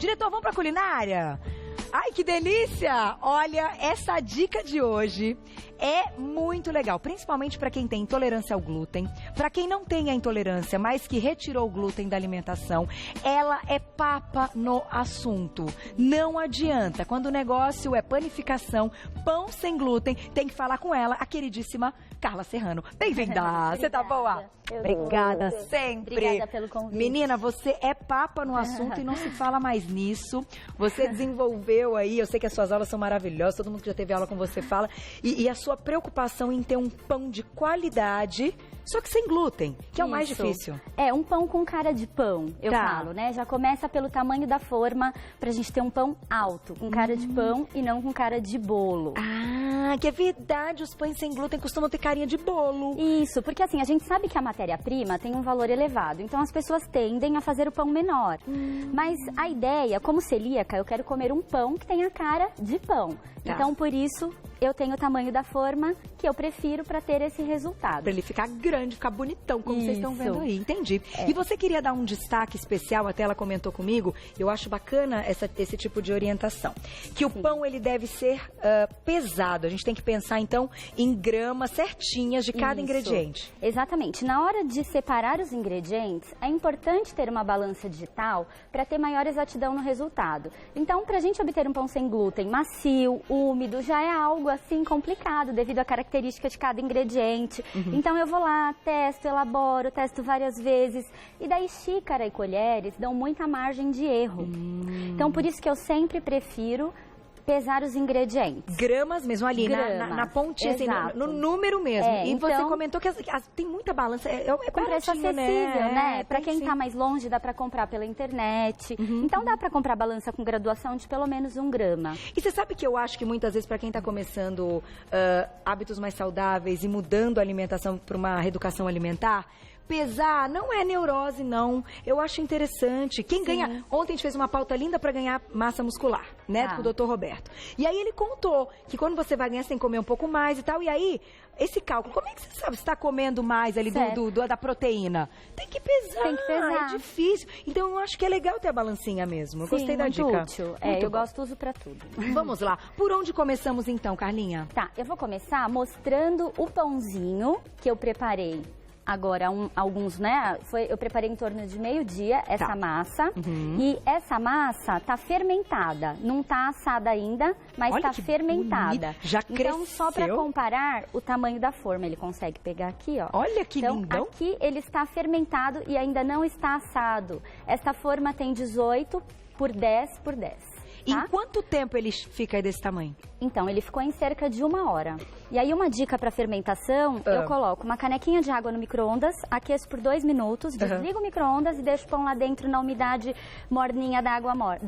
Diretor, vamos pra culinária? Ai, que delícia! Olha, essa dica de hoje é muito legal, principalmente para quem tem intolerância ao glúten, para quem não tem a intolerância, mas que retirou o glúten da alimentação. Ela é papa no assunto. Não adianta. Quando o negócio é panificação, pão sem glúten, tem que falar com ela, a queridíssima Carla Serrano. Bem-vinda! Você tá boa? Obrigada sempre. Obrigada pelo convite. Menina, você é papa no assunto e não se fala mais nisso. Você desenvolveu aí, eu sei que as suas aulas são maravilhosas, todo mundo que já teve aula com você fala, e a sua preocupação em ter um pão de qualidade, só que sem glúten, que é o mais difícil. É, um pão com cara de pão, eu Tá. falo, né? Já começa pelo tamanho da forma, pra gente ter um pão alto, com cara de pão e não com cara de bolo. Ah, que é verdade, os pães sem glúten costumam ter carinha de bolo. Isso, porque assim, a gente sabe que a matéria-prima tem um valor elevado, então as pessoas tendem a fazer o pão menor. Mas a ideia, como celíaca, eu quero comer um pão que tenha cara de pão. Tá. Então, por isso, eu tenho o tamanho da forma que eu prefiro para ter esse resultado. Pra ele ficar grande, ficar bonitão, como vocês estão Isso. vendo aí. Entendi. E você queria dar um destaque especial, até ela comentou comigo, eu acho bacana esse tipo de orientação. Que o pão, ele deve ser pesado. A gente tem que pensar, então, em gramas certinhas de cada Isso. ingrediente. Exatamente. Na hora de separar os ingredientes, é importante ter uma balança digital para ter maior exatidão no resultado. Então, para a gente obter um pão sem glúten macio, úmido, já é algo assim complicado devido à característica de cada ingrediente. Então, eu vou lá, testo, elaboro, testo várias vezes. E daí, xícara e colheres dão muita margem de erro. Então, por isso que eu sempre prefiro pesar os ingredientes. Gramas mesmo, ali, na pontinha, assim, Exato. no número mesmo. É, e você então- comentou que tem muita balança, é Com preço baratinho, acessível, né? Pra Tem quem sim. tá mais longe, dá pra comprar pela internet. Então dá pra comprar balança com graduação de pelo menos 1 grama. E você sabe que eu acho que muitas vezes, para quem está começando hábitos mais saudáveis e mudando a alimentação para uma reeducação alimentar, pesar não é neurose, não. Eu acho interessante. Quem ganha... Ontem a gente fez uma pauta linda para ganhar massa muscular, né? Ah. Com o Dr. Roberto. E aí ele contou que quando você vai ganhar, você tem que comer um pouco mais e tal. E aí, esse cálculo, como é que você sabe se está comendo mais ali da proteína? Tem que pesar. Tem que pesar. É difícil. Então eu acho que é legal ter a balancinha mesmo. Eu gostei da muito dica. útil. Muito Eu bom. uso pra tudo. Vamos lá. Por onde começamos então, Carlinha? Tá, eu vou começar mostrando o pãozinho que eu preparei. Agora, alguns, né? Eu preparei em torno de meio-dia essa massa. E essa massa tá fermentada. Não tá assada ainda, mas Olha tá que fermentada. bonito. Já Então, só para cresceu. comparar o tamanho da forma, ele consegue pegar aqui, ó. Olha que Então, lindão. aqui ele está fermentado e ainda não está assado. Essa forma tem 18 por 10 por 10. Em Tá? quanto tempo ele fica aí desse tamanho? Então, ele ficou em cerca de 1 hora. E aí, uma dica para fermentação, eu coloco uma canequinha de água no micro-ondas, aqueço por 2 minutos, desligo o micro-ondas e deixo o pão lá dentro na umidade morninha da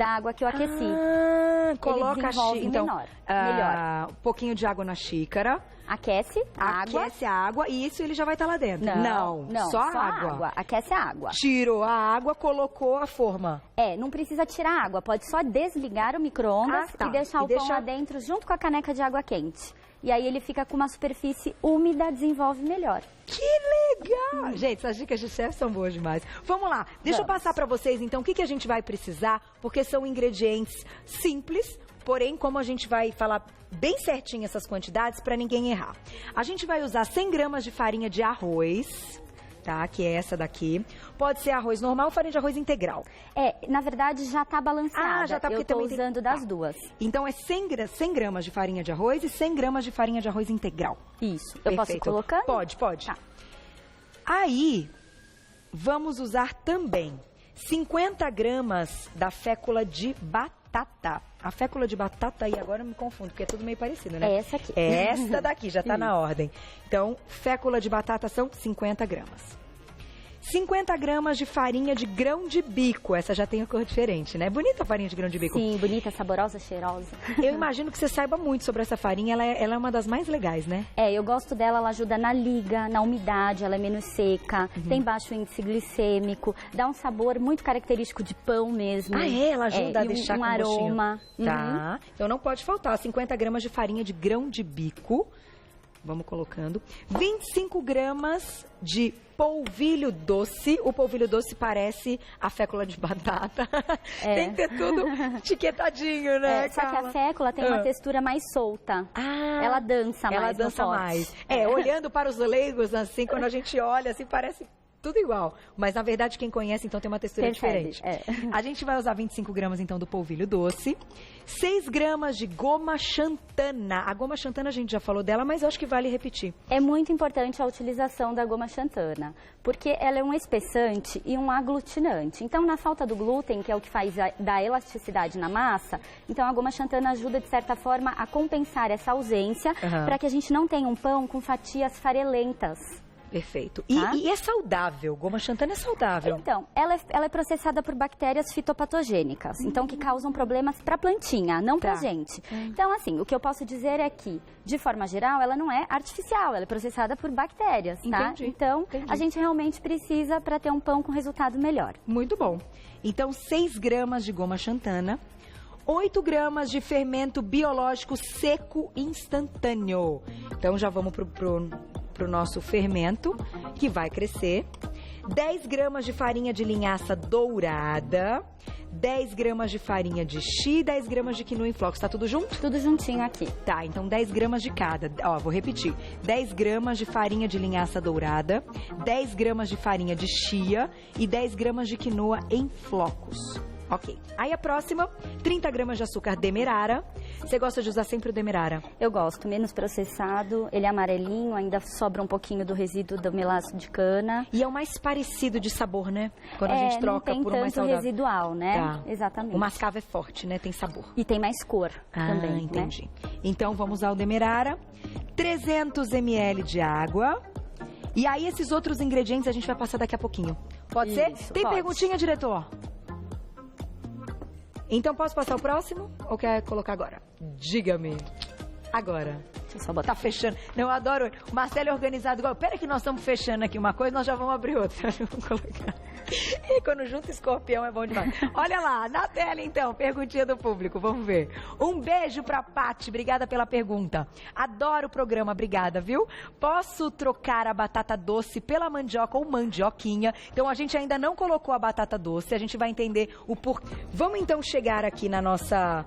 água que eu aqueci. Ah, coloca desenvolve então, melhor. um pouquinho de água na xícara. Aquece a água. Aquece a água e isso ele já vai estar lá dentro. Não, só a água. Aquece a água. Tirou a água, colocou a forma. Não precisa tirar a água, pode só desligar o micro-ondas Ah, tá. e deixar E o pão deixa- lá dentro junto com a caneca de água quente. E aí ele fica com uma superfície úmida, desenvolve melhor. Que legal! Gente, essas dicas de chefe são boas demais. Vamos lá, deixa eu Vamos. passar pra vocês então o que a gente vai precisar, porque são ingredientes simples, porém como a gente vai falar bem certinho essas quantidades pra ninguém errar. A gente vai usar 100 gramas de farinha de arroz, tá? Que é essa daqui. Pode ser arroz normal ou farinha de arroz integral. Na verdade já tá balanceada. Já tá, porque eu tô também tem- usando das tá. duas. Então é 100 gramas de farinha de arroz e 100 gramas de farinha de arroz integral. Isso. Eu posso ir Perfeito. colocando? Pode. Tá. Aí, vamos usar também 50 gramas da fécula de batata. A fécula de batata aí, agora eu me confundo, porque é tudo meio parecido, né? É essa aqui. É essa daqui, já tá na Isso. ordem. Então, fécula de batata são 50 gramas. 50 gramas de farinha de grão de bico. Essa já tem a cor diferente, né? Bonita a farinha de grão de bico. Sim, bonita, saborosa, cheirosa. Eu imagino que você saiba muito sobre essa farinha. Ela é uma das mais legais, né? Eu gosto dela, ela ajuda na liga, na umidade, ela é menos seca, tem baixo índice glicêmico, dá um sabor muito característico de pão mesmo. Ela ajuda a e deixar um com gostinho. aroma. Tá. Então não pode faltar 50 gramas de farinha de grão de bico. Vamos colocando. 25 gramas de polvilho doce. O polvilho doce parece a fécula de batata. Tem que ter tudo etiquetadinho, né, só que a fécula tem uma textura mais solta. Ela dança mais. Ela dança mais. Olhando para os leigos, assim, quando a gente olha, assim, parece tudo igual. Mas, na verdade, quem conhece, então, tem uma textura diferente. A gente vai usar 25 gramas, então, do polvilho doce. 6 gramas de goma xantana. A goma xantana, a gente já falou dela, mas eu acho que vale repetir. É muito importante a utilização da goma xantana, porque ela é um espessante e um aglutinante. Então, na falta do glúten, que é o que faz dar elasticidade na massa, então a goma xantana ajuda, de certa forma, a compensar essa ausência, para que a gente não tenha um pão com fatias farelentas. Perfeito. E é saudável? Goma xantana é saudável? Então, ela é processada por bactérias fitopatogênicas, então que causam problemas para a plantinha, não para a gente. Então, assim, o que eu posso dizer é que, de forma geral, ela não é artificial, ela é processada por bactérias, tá? Então, a gente realmente precisa para ter um pão com resultado melhor. Muito bom. Então, 6 gramas de goma xantana. 8 gramas de fermento biológico seco instantâneo. Então, já vamos pro nosso fermento, que vai crescer. 10 gramas de farinha de linhaça dourada. 10 gramas de farinha de chia, 10 gramas de quinoa em flocos. Tá tudo junto? Tudo juntinho aqui. Tá, então 10 gramas de cada. Ó, vou repetir. 10 gramas de farinha de linhaça dourada, 10 gramas de farinha de chia e 10 gramas de quinoa em flocos. Ok. Aí a próxima, 30 gramas de açúcar demerara. Você gosta de usar sempre o demerara? Eu gosto, menos processado, ele é amarelinho, ainda sobra um pouquinho do resíduo do melaço de cana. E é o mais parecido de sabor, né? Quando a gente troca por um mais saudável. Não tem tanto residual, né? Tá. Exatamente. O mascavo é forte, né? Tem sabor. E tem mais cor também, entendi. Né? Então vamos usar o demerara. 300 ml de água. E aí esses outros ingredientes a gente vai passar daqui a pouquinho. Pode ser? Tem perguntinha, diretor? Então, posso passar o próximo? Ou quer colocar agora? Diga-me. Agora. Deixa eu só botar. Tá fechando. Não, eu adoro. O Marcelo é organizado igual. Pera que nós estamos fechando aqui uma coisa, nós já vamos abrir outra. Vamos colocar. E quando junta escorpião é bom demais. Olha lá, na tela então, perguntinha do público, vamos ver. Um beijo pra Paty, obrigada pela pergunta. Adoro o programa, obrigada, viu? Posso trocar a batata doce pela mandioca ou mandioquinha? Então a gente ainda não colocou a batata doce, a gente vai entender o porquê. Vamos então chegar aqui na nossa...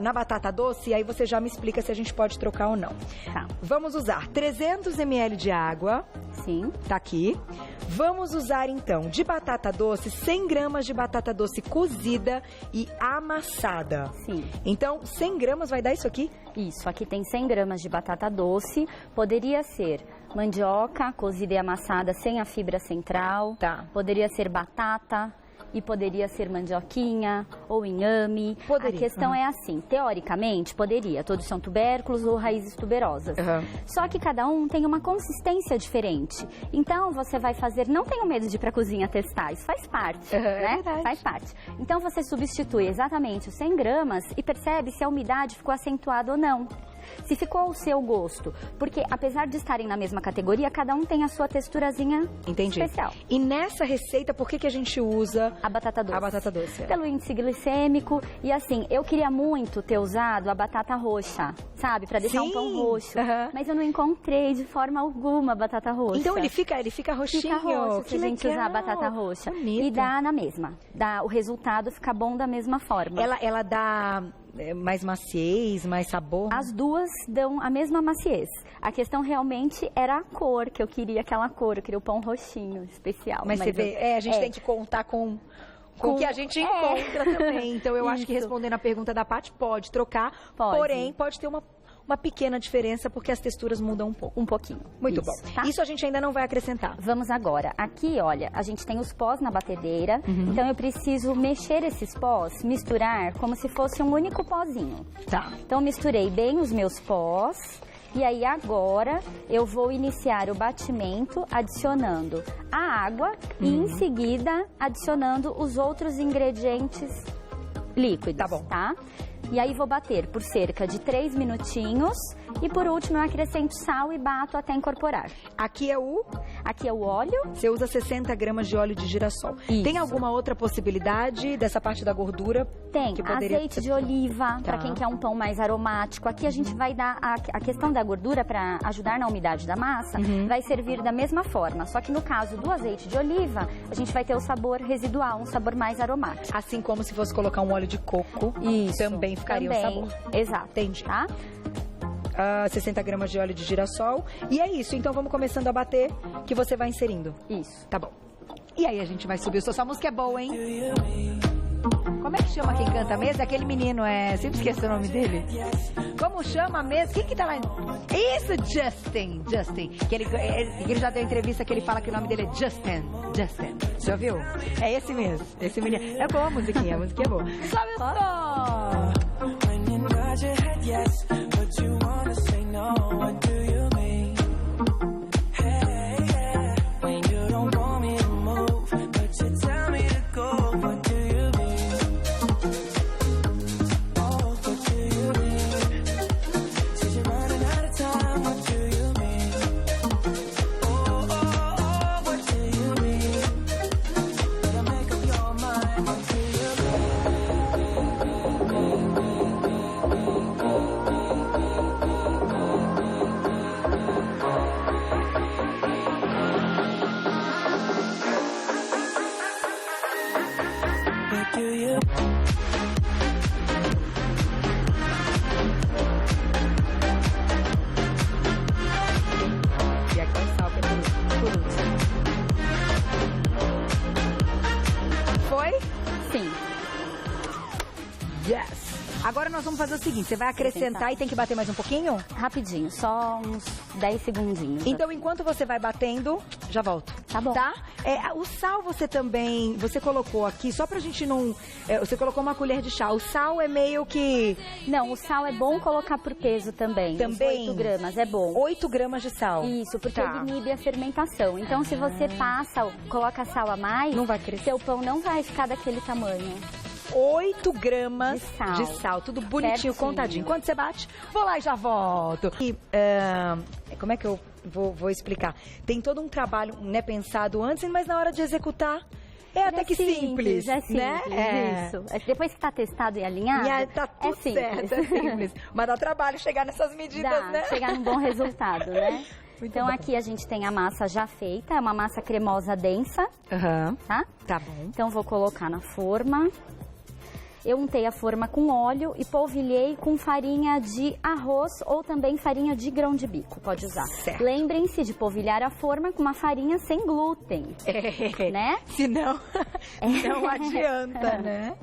na batata doce, e aí você já me explica se a gente pode trocar ou não. Tá. Vamos usar 300 ml de água. Sim. Tá aqui. Vamos usar então de batata doce 100 gramas de batata doce cozida e amassada. Sim. Então 100 gramas vai dar isso aqui? Isso, aqui tem 100 gramas de batata doce. Poderia ser mandioca cozida e amassada sem a fibra central. Tá. Poderia ser batata. E poderia ser mandioquinha ou inhame. Poderia. A questão é assim, teoricamente poderia, todos são tubérculos ou raízes tuberosas. Só que cada um tem uma consistência diferente. Então você vai fazer, não tenha medo de ir pra cozinha testar, isso faz parte, né? Faz parte. Então você substitui exatamente os 100 gramas e percebe se a umidade ficou acentuada ou não. Se ficou ao seu gosto, porque apesar de estarem na mesma categoria, cada um tem a sua texturazinha especial. E nessa receita, por que a gente usa a batata doce? A batata doce. Pelo índice glicêmico e assim, eu queria muito ter usado a batata roxa, sabe? Pra deixar um pão roxo, mas eu não encontrei de forma alguma a batata roxa. Então ele fica roxinho? Fica roxo se a gente usar a batata roxa. Bonito. E dá na mesma. O resultado fica bom da mesma forma. Ela dá... mais maciez, mais sabor? As duas dão a mesma maciez. A questão realmente era a cor, que eu queria aquela cor, eu queria o pão roxinho especial. Mas você vê, a gente tem que contar com o que a gente encontra também. Então eu acho que respondendo a pergunta da Paty, pode trocar, porém pode ter uma pequena diferença, porque as texturas mudam um pouco. Um pouquinho. Muito bom. Tá? Isso a gente ainda não vai acrescentar. Vamos agora. Aqui, olha, a gente tem os pós na batedeira, então eu preciso mexer esses pós, misturar como se fosse um único pozinho. Tá. Então misturei bem os meus pós. E aí agora eu vou iniciar o batimento adicionando a água e em seguida adicionando os outros ingredientes líquidos. Tá bom. Tá? E aí vou bater por cerca de 3 minutinhos e por último eu acrescento sal e bato até incorporar. Aqui é o... Aqui é o óleo. Você usa 60 gramas de óleo de girassol. Isso. Tem alguma outra possibilidade dessa parte da gordura? Tem, que poderia... azeite de oliva, para quem quer um pão mais aromático. Aqui a gente vai dar a questão da gordura para ajudar na umidade da massa, vai servir da mesma forma. Só que no caso do azeite de oliva, a gente vai ter o sabor residual, um sabor mais aromático. Assim como se fosse colocar um óleo de coco, Isso, também ficaria o sabor. Exato. Entendi. Tá? 60 gramas de óleo de girassol. E é isso, então vamos começando a bater, que você vai inserindo. Isso. Tá bom. E aí a gente vai subir. Sua música é boa, hein? Como é que chama quem canta mesmo? Aquele menino, sempre esqueci o nome dele. Como chama mesmo? Quem que tá lá? Isso, Justin. Que ele já deu entrevista que ele fala que o nome dele é Justin. Já viu? É esse mesmo. Esse menino. É boa a musiquinha é boa. Sobe o som! Agora nós vamos fazer o seguinte, você vai acrescentar e tem que bater mais um pouquinho? Rapidinho, só uns 10 segundinhos. Então, enquanto você vai batendo, já volto. Tá bom. Tá? O sal você colocou aqui, só pra gente não... você colocou uma colher de chá. O sal é meio que... Não, o sal é bom colocar por peso também. Também? 8 gramas, é bom. 8 gramas de sal. Isso, porque ele inibe a fermentação. Então, se você coloca sal a mais... Não vai crescer. Seu pão não vai ficar daquele tamanho. 8 gramas de sal, tudo bonitinho, contadinho. Quando você bate, vou lá e já volto. E, como é que eu vou explicar? Tem todo um trabalho, né, pensado antes, mas na hora de executar até que simples. É simples, né? Isso. Depois que tá testado e alinhado, tá tudo certo, é simples. Mas dá trabalho chegar nessas medidas, né? Chegar num bom resultado, né? Muito então bom. Aqui a gente tem a massa já feita, é uma massa cremosa densa, tá? Tá bom. Então vou colocar na forma. Eu untei a forma com óleo e polvilhei com farinha de arroz ou também farinha de grão de bico, pode usar. Certo. Lembrem-se de polvilhar a forma com uma farinha sem glúten, né? Senão não adianta, né?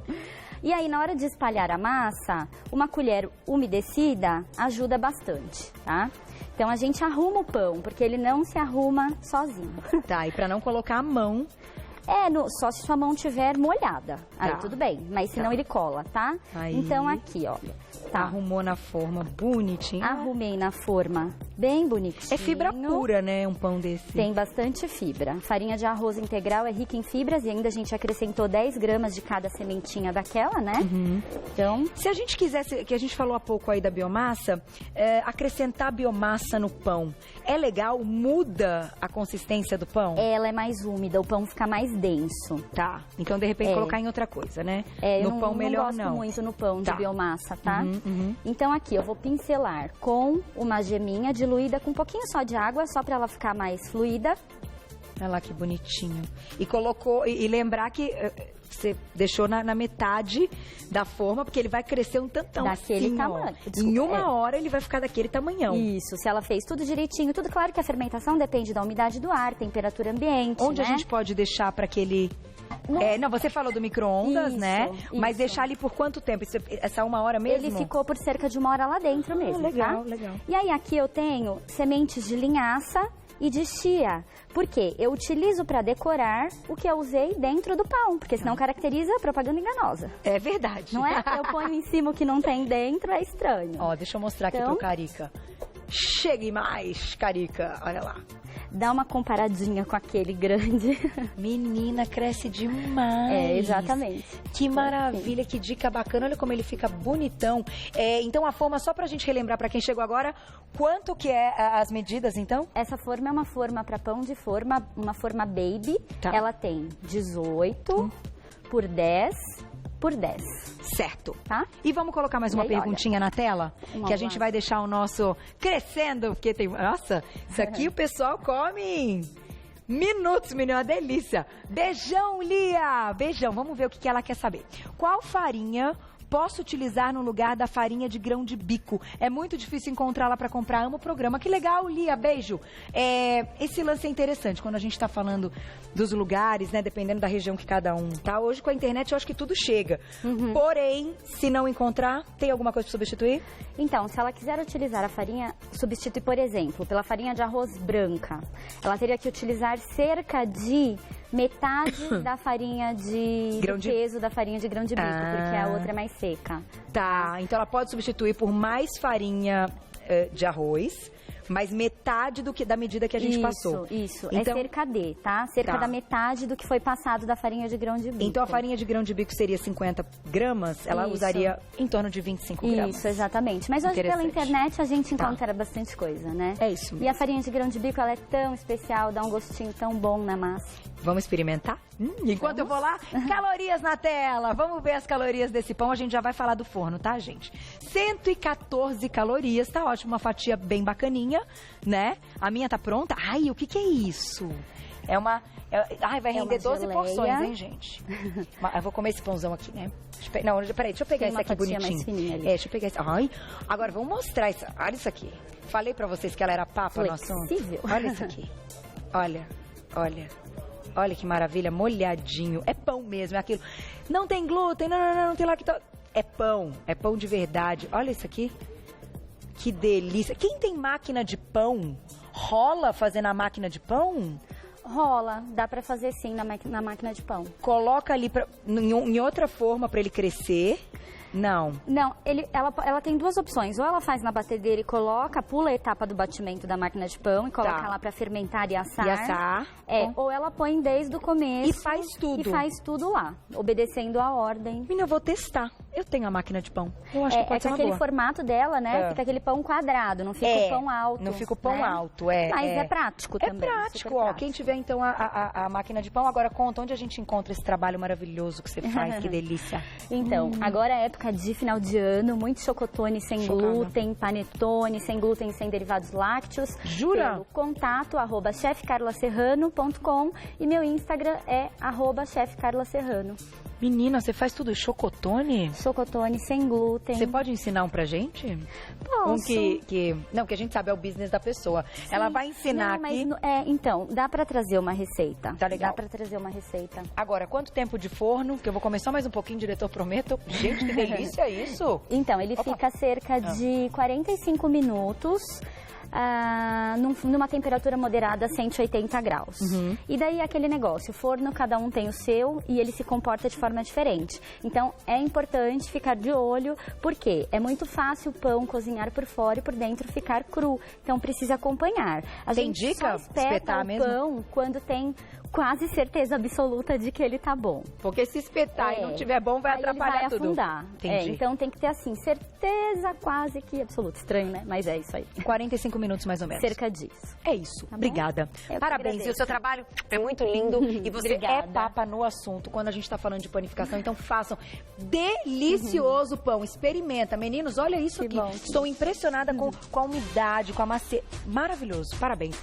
E aí, na hora de espalhar a massa, uma colher umedecida ajuda bastante, tá? Então, a gente arruma o pão, porque ele não se arruma sozinho. Tá, e pra não colocar a mão... só se sua mão estiver molhada. Aí Tá. tudo bem, mas senão ele cola, tá? Aí. Então aqui, olha. Tá. Arrumou na forma bonitinha. Arrumei na forma bem bonitinho. É fibra pura, né? Um pão desse. Tem bastante fibra. Farinha de arroz integral é rica em fibras e ainda a gente acrescentou 10 gramas de cada sementinha daquela, né? Então... Se a gente quisesse, que a gente falou há pouco aí da biomassa, acrescentar biomassa no pão, é legal? Muda a consistência do pão? Ela é mais úmida, o pão fica mais denso. Tá. Então, de repente, colocar em outra coisa, né? No pão melhor não. Eu não gosto muito no pão de biomassa, tá? Então aqui eu vou pincelar com uma geminha diluída com um pouquinho só de água, só pra ela ficar mais fluida. Olha lá que bonitinho. E colocou, e lembrar que você deixou na metade da forma, porque ele vai crescer um tantão daquele assim, tamanho. Desculpa, em uma hora ele vai ficar daquele tamanhão. Isso, se ela fez tudo direitinho, tudo claro que a fermentação depende da umidade do ar, temperatura ambiente, Onde né? a gente pode deixar para que ele... não, você falou do micro-ondas, né? Mas deixar ali por quanto tempo? Essa 1 hora mesmo? Ele ficou por cerca de 1 hora lá dentro mesmo, legal, tá? Legal. E aí aqui eu tenho sementes de linhaça e de chia. Por quê? Eu utilizo para decorar o que eu usei dentro do pão, porque senão caracteriza propaganda enganosa. É verdade. Não é? Eu ponho em cima o que não tem dentro, é estranho. Ó, deixa eu mostrar aqui pro Carica. Chegue mais, Carica. Olha lá. dá uma comparadinha com aquele grande. Menina, cresce demais. É, exatamente. Que maravilha, que dica bacana. Olha como ele fica bonitão. Então a forma, só pra gente relembrar pra quem chegou agora, quanto que é as medidas, então? Essa forma é uma forma para pão de forma, uma forma baby. Tá. Ela tem 18 por 10 por 10. Certo. Tá? E vamos colocar mais E uma aí, perguntinha na tela? Vamos Que a lá. gente vai deixar o nosso crescendo, porque tem... Nossa, isso aqui o pessoal come em minutos, menina, uma delícia. Beijão, Lia! Beijão, vamos ver o que ela quer saber. Qual farinha posso utilizar no lugar da farinha de grão de bico? É muito difícil encontrá-la para comprar. Amo o programa. Que legal, Lia. Beijo. Esse lance é interessante quando a gente está falando dos lugares, né? Dependendo da região que cada um tá. Hoje com a internet eu acho que tudo chega. Porém, se não encontrar, tem alguma coisa para substituir? Então, se ela quiser utilizar a farinha, substitui, por exemplo, pela farinha de arroz branca, ela teria que utilizar cerca de metade da farinha de peso da farinha de grão de bico, porque a outra é mais seca. Tá, então ela pode substituir por mais farinha de arroz, mas metade da medida que a gente passou. Isso, então, é cerca de, tá? Cerca da metade do que foi passado da farinha de grão de bico. Então a farinha de grão de bico seria 50 gramas, ela usaria em torno de 25 gramas. Isso, exatamente. Mas hoje pela internet a gente encontra bastante coisa, né? É isso mesmo. E a farinha de grão de bico, ela é tão especial, dá um gostinho tão bom na massa. Vamos experimentar? Enquanto eu vou lá, calorias na tela. Vamos ver as calorias desse pão. A gente já vai falar do forno, tá, gente? 114 calorias, tá ótimo. Uma fatia bem bacaninha, né? A minha tá pronta. Ai, o que é isso? Ai, vai render 12 porções, hein, gente? Eu vou comer esse pãozão aqui, né? Não, peraí, deixa eu pegar esse aqui bonitinho. Mais fininha ali. Deixa eu pegar esse. Ai, agora vamos mostrar isso. Olha isso aqui. Falei pra vocês que ela era papa no assunto. Olha isso aqui. Olha. Olha que maravilha, molhadinho. É pão mesmo, é aquilo. Não tem glúten, não tem lactose. É pão de verdade. Olha isso aqui. Que delícia. Quem tem máquina de pão, rola fazer na máquina de pão? Rola, dá pra fazer sim na máquina de pão. Coloca ali em outra forma pra ele crescer. Não, ela tem duas opções. Ou ela faz na batedeira e pula a etapa do batimento da máquina de pão e coloca lá pra fermentar e assar. Ou ela põe desde o começo. E faz tudo lá, obedecendo a ordem. Menina, eu vou testar. Eu tenho a máquina de pão. Eu acho que pode ser uma aquele boa. Formato dela, né? Fica aquele pão quadrado, não fica o pão alto. Não fica o pão alto, Mas é prático também. É prático, ó. Quem tiver, então, a máquina de pão, agora conta onde a gente encontra esse trabalho maravilhoso que você faz. Que delícia. Então, agora é época de final de ano, muito chocotone sem glúten, panetone sem glúten, sem derivados lácteos. Jura? Pelo contato, @chefcarlaserrano.com e meu Instagram é @chefcarlaserrano. Menina, você faz tudo chocotone? Chocotone sem glúten. Você pode ensinar um pra gente? Posso. Não, que a gente sabe é o business da pessoa. Sim. Ela vai ensinar aqui. Então, dá pra trazer uma receita. Tá legal. Dá pra trazer uma receita. Agora, quanto tempo de forno? Que eu vou comer só mais um pouquinho, diretor, prometo. Gente, que delícia isso. Então, ele fica cerca de 45 minutos. Numa temperatura moderada, 180 graus. E daí aquele negócio, o forno cada um tem o seu e ele se comporta de forma diferente. Então é importante ficar de olho, porque é muito fácil o pão cozinhar por fora e por dentro ficar cru. Então precisa acompanhar. Tem dica? Só espeta o pão quando tem quase certeza absoluta de que ele tá bom. Porque se espetar e não tiver bom, vai atrapalhar ele vai tudo. Afundar. Então tem que ter assim, certeza quase que absoluta. Estranho, né? Mas é isso aí. 45 minutos mais ou menos. Cerca disso. É isso. Tá, obrigada. Parabéns. E o seu trabalho é muito lindo. E você é papa no assunto quando a gente tá falando de panificação. Então façam. Delicioso pão. Experimenta. Meninos, olha isso aqui. Estou impressionada com a umidade, com a macia. Maravilhoso. Parabéns.